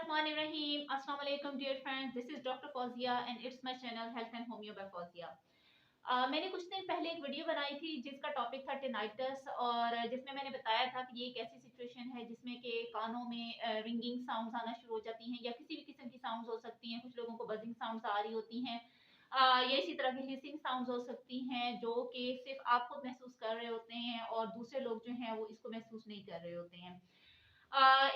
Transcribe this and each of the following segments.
Bismillahirrahmanirrahim. Assalamu alaikum dear friends. This is Dr. Fawzia and it's my channel Health and Homeo by Fawzia. मैंने कुछ दिन पहले एक video बनाई थी जिसका टॉपिक था टिनाइटस और जिसमें मैंने बताया था कि ये एक ऐसी सिचुएशन है जिसमें कि कानों में रिंगिंग साउंड्स आना शुरू हो जाती हैं या किसी भी किस्म की साउंड्स हो सकती हैं। कुछ लोगों को बजिंग साउंड्स आ रही होती हैं या इसी तरह की हिसिंग साउंड्स हो सकती हैं जो कि सिर्फ आप खुद महसूस कर रहे होते हैं और दूसरे लोग जो हैं वो इसको महसूस नहीं कर रहे होते हैं।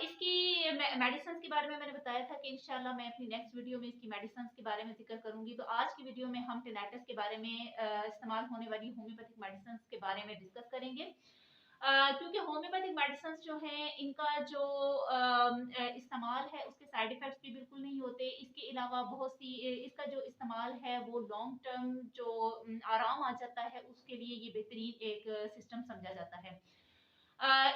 इसकी मेडिसिन्स के बारे में मैंने बताया था कि इंशाल्लाह मैं अपनी नेक्स्ट वीडियो में इसकी मेडिसिन्स के बारे में जिक्र करूंगी। तो आज की वीडियो में हम टिनाइटस के बारे में इस्तेमाल होने वाली होम्योपैथिक मेडिसिन्स के बारे में डिस्कस करेंगे। क्योंकि होम्योपैथिक मेडिसिन्स जो हैं इनका जो इस्तेमाल है उसके साइड इफेक्ट्स भी बिल्कुल नहीं होते। इसके अलावा बहुत सी इसका जो इस्तेमाल है वो लॉन्ग टर्म जो आराम आ जाता है उसके लिए ये बेहतरीन एक सिस्टम समझा जाता है।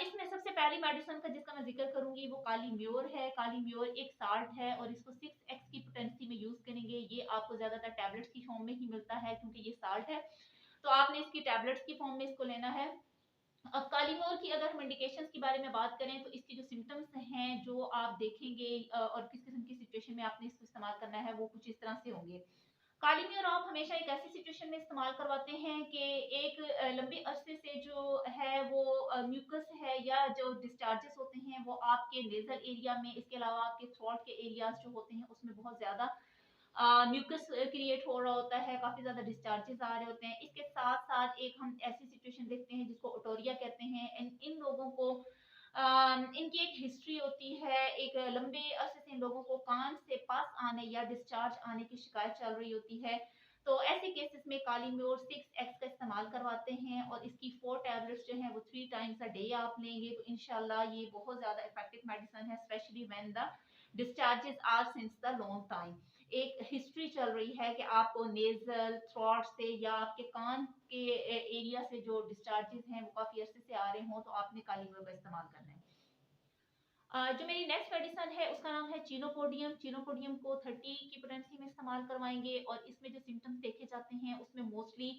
इसमें सबसे पहली मेडिसिन का जिसका मैं जिक्र करूंगी वो काली म्योर है। काली म्योर एक साल्ट है और इसको 6x की पोटेंसी में यूज करेंगे। ये आपको ज्यादातर टैबलेट्स की फॉर्म में ही मिलता है क्योंकि ये साल्ट है, तो आपने इसकी टैबलेट्स की फॉर्म में इसको लेना है। अब काली म्योर की अगर हम इंडिकेशंस के बारे में बात करें तो इसके जो सिम्टम्स हैं जो आप देखेंगे और किस किस्म की सिचुएशन में आपने इसको इस्तेमाल करना है वो कुछ इस तरह से होंगे। काली म्योर आप हमेशा एक ऐसी सिचुएशन में इस्तेमाल करवाते हैं कि एक लंबे अरसे से जो है वो म्यूकस है या जो डिस्चार्जेस होते हैं वो आपके नेजल एरिया में, इसके अलावा आपके थ्रोट के एरियाज जो होते हैं उसमें बहुत ज्यादा म्यूकस क्रिएट हो रहा होता है, काफी ज्यादा डिस्चार्जेस आ रहे होते हैं। इसके साथ साथ एक हम ऐसी सिचुएशन देखते हैं जिसको ओटोरिया कहते हैं। इन लोगों को इनकी एक हिस्ट्री होती है, एक लंबे अरसे से इन लोगों को कान से पास आने या डिस्चार्ज आने की शिकायत चल रही होती है। तो ऐसे केसेस में काली म्योर 6x का इस्तेमाल करवाते हैं और इसकी 4 टैबलेट्स जो हैं वो 3 टाइम्स अ डे आप लेंगे तो इंशाल्लाह ये बहुत ज्यादा इफेक्टिव मेडिसिन है, specially when the discharges are since the long time. एक हिस्ट्री चल रही है कि आपको नेजल थ्रोट से या आपके कान के एरिया से जो डिस्चार्जेस हैं वो काफी अरसे से आ रहे हों तो आपने काली म्योर का इस्तेमाल करना है। जो मेरी नेक्स्ट मेडिसिन है उसका नाम है चीनोपोडियम। चीनोपोडियम को 30 की पोटेंसी में इस्तेमाल करवाएंगे और इसमें जो सिम्टम्स देखे जाते हैं उसमें मोस्टली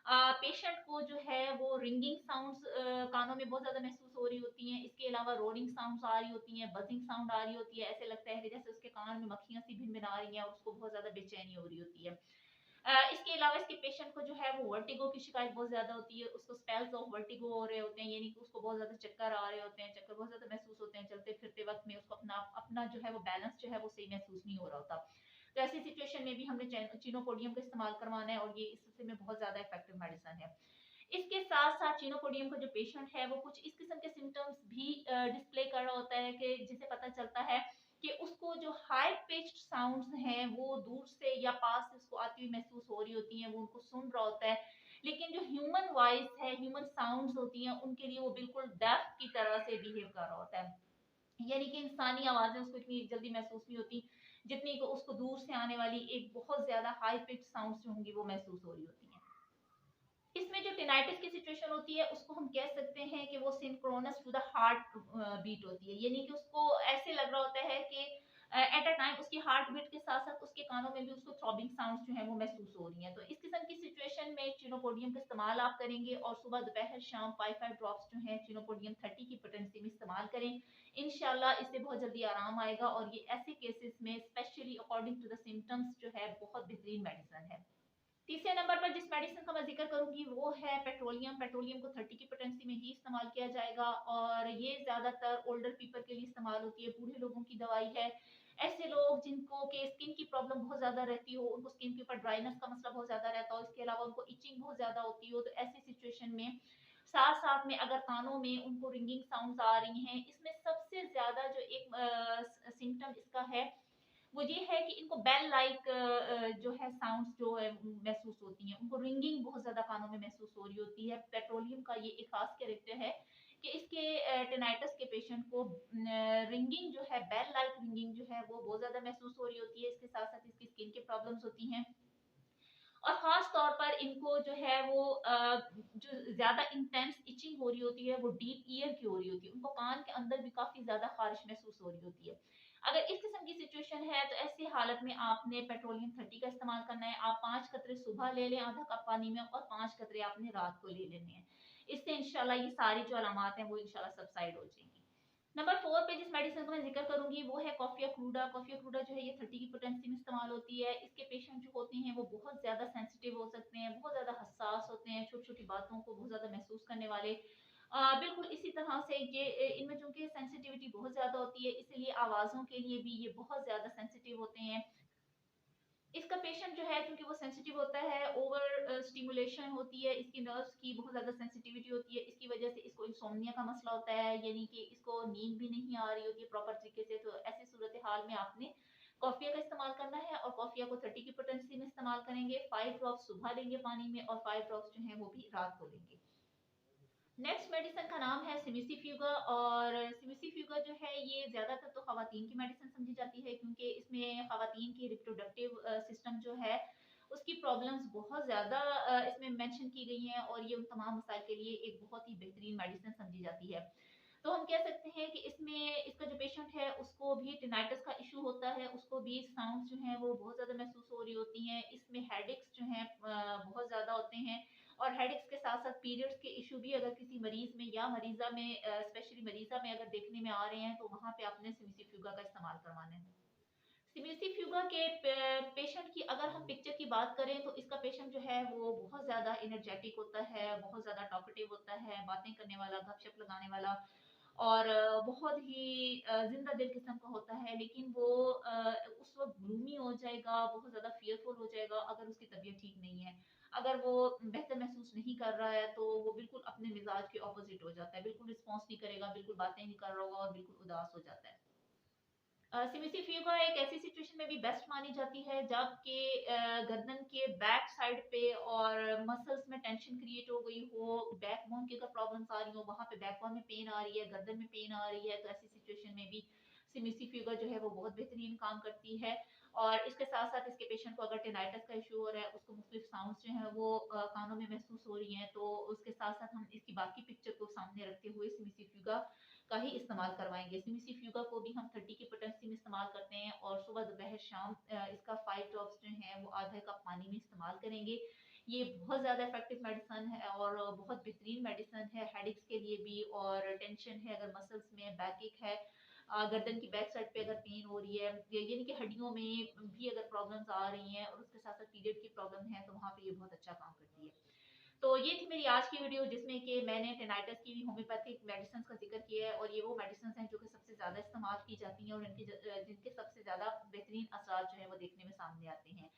पेशेंट को जो है वो रिंगिंग साउंड्स कानों में बहुत ज्यादा महसूस हो रही होती हैं। इसके अलावा रोडिंग साउंड्स आ रही होती हैं, बजिंग साउंड आ रही होती है। ऐसे लगता है कि जैसे उसके कान में मक्खियां सी भिनभिना रही हैं और उसको बहुत ज्यादा बेचैनी हो रही होती है। इसके अलावा इसके पेशेंट को जो है वो वर्टिगो की शिकायत बहुत ज्यादा होती है, उसको स्पेल्स ऑफ वर्टिगो हो रहे होते हैं, यानी कि उसको बहुत ज्यादा चक्कर आ रहे होते हैं, चक्कर बहुत ज्यादा महसूस होते हैं। चलते फिरते वक्त में उसको अपना अपना जो है वो बैलेंस जो है वो सही महसूस नहीं हो रहा होता। तो ऐसी सिचुएशन में भी हमने चीनोपोडियम का इस्तेमाल करवाना है और ये इससे में बहुत ज्यादा इफेक्टिव मेडिसिन है। इसके साथ साथ चीनोपोडियम का जो पेशेंट है वो कुछ इस किस्म के सिम्टम्स भी डिस्प्ले कर रहा होता है कि जिसे पता चलता है कि उसको जो हाई पिच्ड साउंड्स हैं वो दूर से या पास से उसको आती हुई महसूस हो रही होती हैं, वो उनको सुन रहा होता है। लेकिन जो ह्यूमन वॉइस है, ह्यूमन साउंड्स होती हैं उनके लिए वो बिल्कुल डेफ की तरह से बिहेव कर रहा होता है, यानी कि इंसानी आवाजें उसको इतनी जल्दी महसूस नहीं होती जितनी को उसको दूर से आने वाली एक बहुत ज्यादा हाई पिच साउंड्स जो होंगी वो महसूस हो रही होती हैं। इसमें जो टिनाइटिस की सिचुएशन होती है उसको हम कह सकते हैं कि वो synchronous to the heart beat होती है, यानी कि उसको ऐसे लग रहा होता है कि एट अ टाइम उसकी हार्ट बीट के साथ साथ उसके कानों में भी उसको थ्रॉबिंग साउंड्स जो है वो महसूस हो रही हैं। तो इस किस्म की सिचुएशन में चीनोपोडियम का इस्तेमाल आप करेंगे और सुबह दोपहर शाम 5 ड्रॉप्स जो है चीनोपोडियम 30 की पोटेंसी में इस्तेमाल करें। इंशाल्लाह इससे बहुत जल्दी आराम आएगा और ये ऐसे केसेस में specially according to the symptoms जो है बहुत बेहतरीन मेडिसिन है। तीसरे नंबर पर जिस मेडिसिन का मैं जिक्र करूंगी वो है पेट्रोलियम। पेट्रोलियम को 30 की पोटेंसी में ही इस्तेमाल किया जाएगा और ये ज्यादातर ओल्डर पीपल के लिए इस्तेमाल होती है, बूढ़े लोगों की दवाई है। ऐसे लोग जिनको के स्किन की प्रॉब्लम बहुत ज्यादा रहती हो, उनको स्किन के ऊपर ड्राइनेस का मसला बहुत ज्यादा रहता हो, इसके अलावा उनको इचिंग बहुत ज्यादा होती हो, तो ऐसी सिचुएशन में साथ साथ में अगर कानों में उनको रिंगिंग साउंड्स आ रही हैं, इसमें सबसे ज्यादा जो एक सिम्टम इसका है वो ये है कि इनको बेल लाइक जो है साउंड्स जो है महसूस होती हैं, उनको रिंगिंग बहुत ज्यादा कानों में महसूस हो रही होती है। पेट्रोलियम का ये एक खास कैरेक्टर है कि इसके टेनाइटिस के पेशेंट को रिंगिंग जो है बेल लाइक रिंगिंग जो है वो बहुत ज्यादा महसूस हो रही होती है। इसके साथ साथ इसकी स्किन की प्रॉब्लम्स होती हैं और खास तौर पर इनको जो है वो जो ज्यादा इंटेंस इचिंग हो रही होती है वो डीप ईयर की हो रही होती है, उनको कान के अंदर भी काफी ज्यादा खारिश महसूस हो रही होती है। अगर इस किस्म की सिचुएशन है तो ऐसी हालत में आपने पेट्रोलियम 30 का इस्तेमाल करना है। आप 5 कतरे सुबह ले लें आधा कप पानी में और 5 कतरे आपने रात को ले लेने हैं। इससे इंशाल्लाह ये सारी जो अलामात हैं वो इंशाल्लाह सबसाइड हो जाएंगी। नंबर 4 पे जिस मेडिसिन का मैं ज़िक्र करूँगी वो है कॉफ़िया क्रूडा। कॉफ़िया क्रूडा जो है ये 30 की पोटेंसी में इस्तेमाल होती है। इसके पेशेंट जो होते हैं वो बहुत ज़्यादा सेंसिटिव हो सकते हैं, बहुत ज़्यादा हसास होते हैं, छोटी-छोटी बातों को बहुत ज़्यादा महसूस करने वाले। बिल्कुल इसी तरह से ये इनमें चूँकि सेंसिटिविटी बहुत ज़्यादा होती है, इसीलिए आवाज़ों के लिए भी ये बहुत ज़्यादा सेंसिटिव होते हैं। इसका पेशेंट जो है क्योंकि वो सेंसिटिव होता है, ओवर स्टिमुलेशन होती है, इसकी नर्व्स की बहुत ज़्यादा सेंसिटिविटी होती है, इसकी वजह से इसको इंसोम्निया का मसला होता है, यानी कि इसको नींद भी नहीं आ रही होती है प्रॉपर तरीके से। तो ऐसी सूरत हाल में आपने कॉफ़िया का इस्तेमाल करना है और कॉफ़िया को 30 की पोटेंसी में इस्तेमाल करेंगे। 5 ड्रॉप्स सुबह लेंगे पानी में और 5 ड्रॉप्स जो हैं वो भी रात को लेंगे। नेक्स्ट मेडिसिन का नाम है सिमिसिफ्यूगा और सिमिसिफ्यूगा जो है ये ज़्यादातर तो ख़वातीन की मेडिसिन समझी जाती है क्योंकि इसमें ख़वातीन की रिप्रोडक्टिव सिस्टम जो है उसकी प्रॉब्लम्स बहुत ज़्यादा इसमें मेंशन की गई हैं और ये उन तमाम मसाइल के लिए एक बहुत ही बेहतरीन मेडिसिन समझी जाती है। तो हम कह सकते हैं कि इसमें इसका जो पेशेंट है उसको भी टिनाइटिस का इशू होता है, उसको भी साउंड्स जो हैं वो बहुत ज़्यादा महसूस हो रही होती हैं। इसमें हेडेक्स जो हैं बहुत ज़्यादा होते हैं और हेडेक्स के साथ-साथ पीरियड्स के इश्यू भी अगर किसी मरीज़ में या मरीज़ा में स्पेशली मरीज़ा में अगर देखने में आ रहे हैं, तो वहाँ पे आपने सिमिसिफ्यूगा का इस्तेमाल करवाना है। सिमिसिफ्यूगा के पेशेंट की अगर हम पिक्चर की बात करें, तो इसका पेशेंट जो है वो बहुत ज़्यादा एनर्जेटिक होता है, बहुत ज़्यादा टॉकेटिव होता है, बातें करने वाला, गपशप लगाने वाला और बहुत ही ज़िंदा दिल किस्म का होता है। लेकिन वो उस वक़्त ग्लूमी हो जाएगा, बहुत ज़्यादा फ़ियरफुल हो जाएगा अगर उसकी तबीयत ठीक नहीं है। अगर वो बेहतर महसूस नहीं कर रहा है, तो वो बिल्कुल अपने मिज़ाज के ऑपोज़िट हो जाता है, बिल्कुल रिस्पॉन्स नहीं करेगा, बिल्कुल बातें नहीं कर रहा होगा और बिल्कुल उदास हो जाता है। सिमिसिफ्यूगा एक ऐसी सिचुएशन में भी बेस्ट मानी जाती है जबकि गर्दन के बैक साइड पे और मसल्स में टेंशन क्रिएट हो गई हो, बैकबोन की अगर प्रॉब्लम्स आ रही हो, वहाँ पे बैकबोन में पेन आ रही है, गर्दन में पेन आ रही है, तो ऐसी सिचुएशन में भी सिमिसिफ्यूगा जो है वो बहुत बेहतरीन काम करती है। और इसके साथ-साथ इसके पेशेंट को अगर टिनाइटिस का इश्यू हो रहा है, उसको मुख्तलिफ साउंड्स जो हैं वो कानों में महसूस हो रही हैं, तो उसके साथ-साथ हम इसकी बाकी पिक्चर को सामने रखते हुए सिमिसिफ्यूगा का ही इस्तेमाल करवाएँगे। सिमिसिफ्यूगा को भी हम 30 की पोटेंसी में इस्तेमाल करते हैं और सुबह, दोपहर, शाम इसका 5 ड्रॉप्स जो हैं वो आधा कप पानी में इस्तेमाल करेंगे। ये बहुत ज़्यादा इफ़ेक्टिव मेडिसिन है और बहुत बेहतरीन मेडिसिन है हेडेक्स के लिए भी और टेंशन है अगर मसल्स में बैकएक है गर्दन की बैक साइड पे अगर पेन हो रही है यानी कि हड्डियों में भी अगर प्रॉब्लम्स आ रही हैं और उसके साथ-साथ पीरियड की प्रॉब्लम है तो वहाँ पे ये बहुत अच्छा काम करती है। तो ये थी मेरी आज की वीडियो जिसमें कि मैंने टिनाइटिस की होम्योपैथिक मेडिसिन्स का ज़िक्र किया है और ये वो मेडिसिन्स हैं जो कि सबसे ज़्यादा इस्तेमाल की जाती हैं और जिनके सबसे ज़्यादा बेहतरीन असरात जो हैं वो देखने में सामने आते हैं।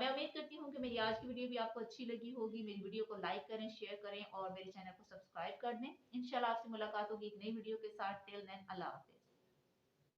मैं उम्मीद करती हूँ कि मेरी आज की वीडियो भी आपको अच्छी लगी होगी। मेरी वीडियो को लाइक करें, शेयर करें और मेरे चैनल को सब्सक्राइब कर दें। इंशाल्लाह आपसे मुलाकात होगी एक नई वीडियो के साथ। टिल देन अल्लाह हाफ़िज़।